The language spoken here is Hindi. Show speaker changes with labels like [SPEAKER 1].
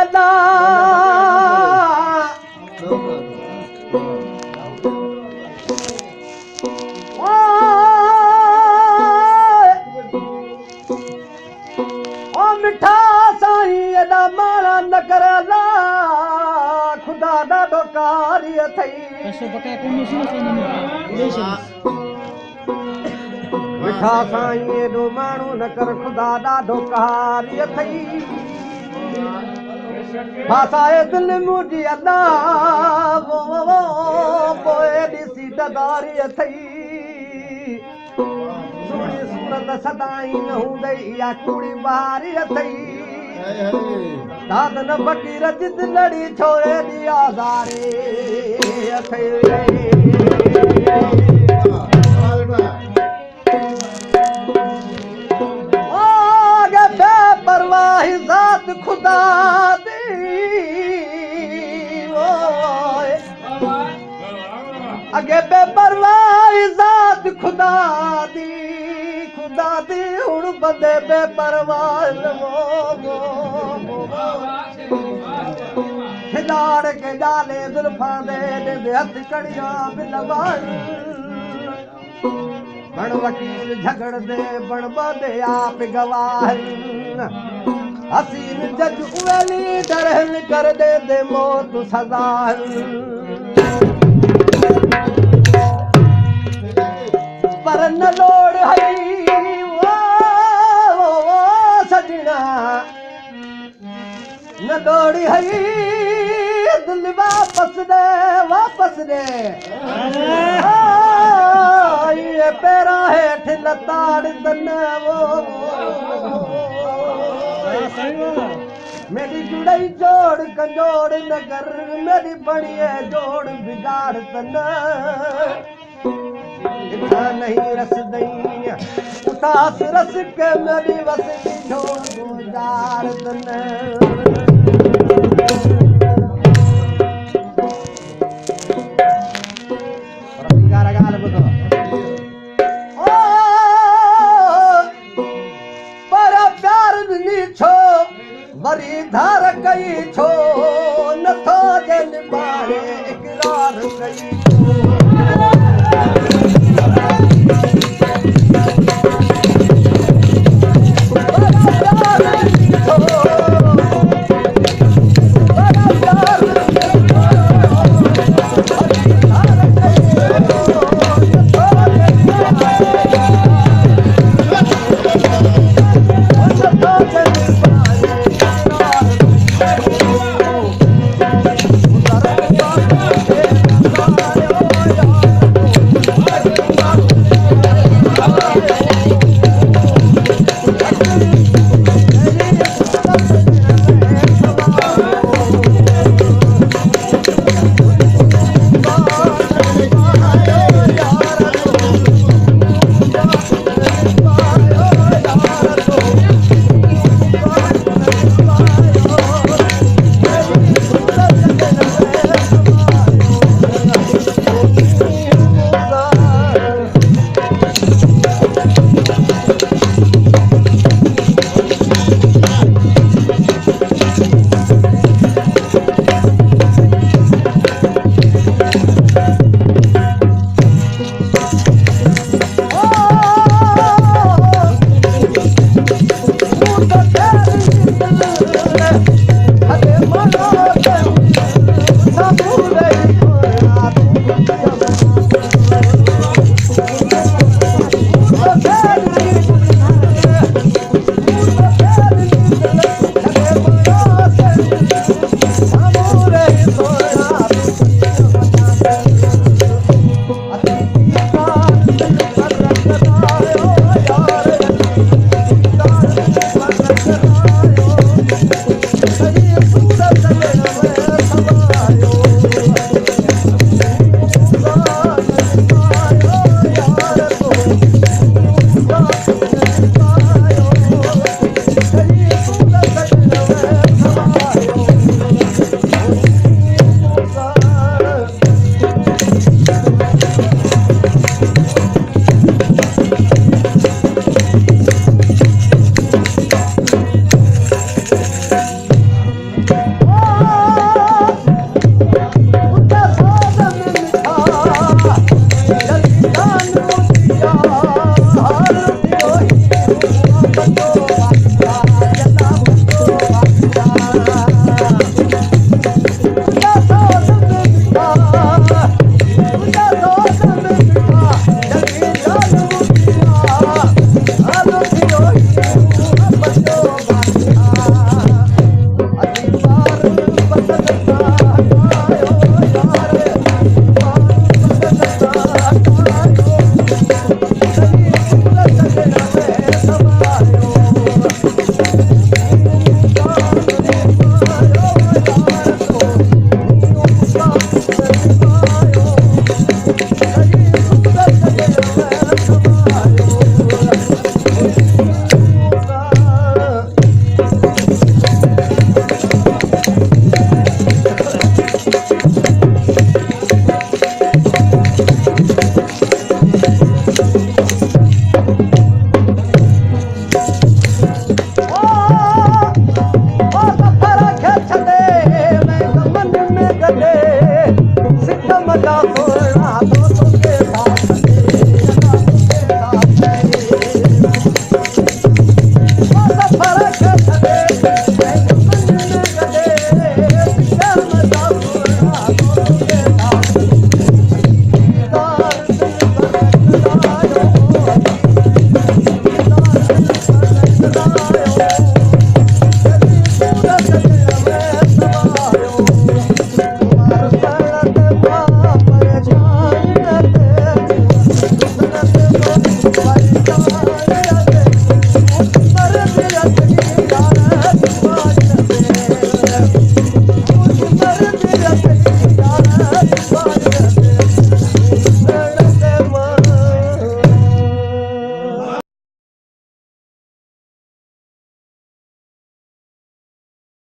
[SPEAKER 1] अदा ओ मिठा साईं अदा मारा न करला खुदा ॾाढो कार्य थई मिठा साईं एॾो माण्हू न कर खुदा ॾाढो कार्य थई भासाए दिल मुंहिंजी अदा पोइ ॾिसी डदारी थई सुहिणी सूरत सदाई न हूंदई इहा कूड़ी ॿारी थई दाद न फ़क़ीर जिद लड़ी छोरे दी आज़ारे थई बेपरवाही ज़ात खुदा दी अगे बेपरवाही ज़ात खुदा दी हुण बंदे बेपरवाह खिलाड़ के डाले जुल्फां दे हथ कड़ियां भी लवान बण वकील झगड़ दे बण बदे आप गवाह हसीन जज उवेली डरहन कर दे मौत सजा पर न लोड़ है सजना न दौड़ी है दिल वापस दे ये पैरा हेठ लताड़ तन मेरी जुड़ई जोड़ कंजोड़ नगर मेरी बड़िए जोड़ बिगाड़ तन नहीं रस दई उतास रस के मेरी वस छोड़ गुजार तन वरी धार कई छो नथो जन बारे इकरार कई छो